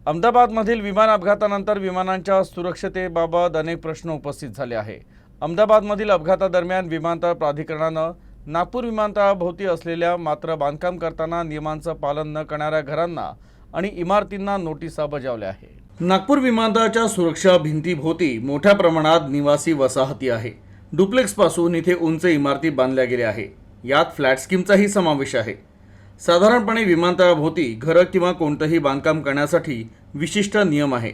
अहमदाबादमधील विमान अपघातानंतर विमानांच्या सुरक्षतेबाबत अनेक प्रश्न उपस्थित झाले आहे। अहमदाबादमधील अपघातादरम्यान विमानतळ प्राधिकरणानं नागपूर विमानतळाभोवती असलेल्या मात्र बांधकाम करताना नियमांचं पालन न करणाऱ्या घरांना आणि इमारतींना नोटिसा बजावल्या आहे। नागपूर विमानतळाच्या सुरक्षा भिंतीभोवती मोठ्या प्रमाणात निवासी वसाहती आहे। डुप्लेक्स पासून इथे उंच इमारती बांधल्या गेल्या आहे। यात फ्लॅट स्कीमचाही समावेश आहे। साधारणपणे विमानतळाभोवती घरं किंवा कोणतंही बांधकाम करण्यासाठी विशिष्ट नियम आहे,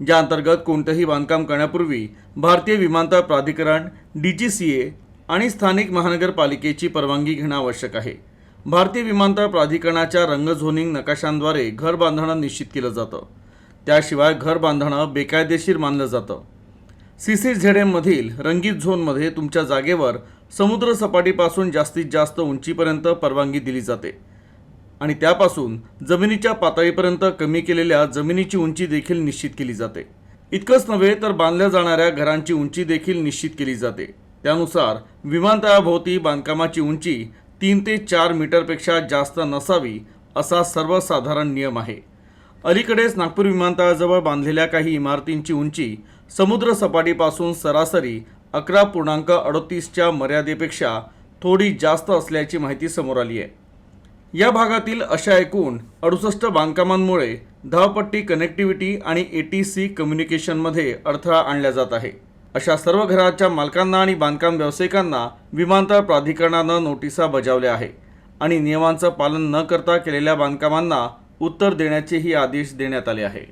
ज्या अंतर्गत कोणतंही बांधकाम करण्यापूर्वी भारतीय विमानतळ प्राधिकरण DGCA आणि स्थानिक महानगरपालिकेची परवानगी घेणं आवश्यक आहे। भारतीय विमानतळ प्राधिकरणाच्या रंग झोनिंग नकाशांद्वारे घर बांधणं निश्चित केलं जातं। त्याशिवाय घर बांधणं बेकायदेशीर मानलं जातं। CCZM मधील रंगीत झोनमध्ये तुमच्या जागेवर समुद्र सपाटीपासून जास्तीत जास्त उंचीपर्यंत परवानगी दिली जाते आणि त्यापासून जमिनीच्या पातळीपर्यंत कमी केलेल्या जमिनीची उंची देखील निश्चित केली जाते। इतकंच नव्हे तर बांधल्या जाणाऱ्या घरांची उंची देखील निश्चित केली जाते। त्यानुसार विमानतळाभोवती बांधकामाची उंची 3 ते 4 मीटरपेक्षा जास्त नसावी असा सर्वसाधारण नियम आहे। अलीकडेच नागपूर विमानतळाजवळ बांधलेल्या काही इमारतींची उंची समुद्र सपाटीपासून सरासरी 11.38च्या मर्यादेपेक्षा थोडी जास्त असल्याची माहिती समोर आली आहे। या भागातील अशा एकूण 68 बांधकामांमुळे धावपट्टी कनेक्टिव्हिटी आणि ATC कम्युनिकेशनमध्ये अडथळा आणला जात आहे। अशा सर्व घराच्या मालकांना आणि बांधकाम व्यावसायिकांना विमानतळ प्राधिकरणानं नोटिसा बजावल्या आहे आणि नियमांचं पालन न करता केलेल्या बांधकामांना उत्तर देण्याचेही आदेश देण्यात आले आहे।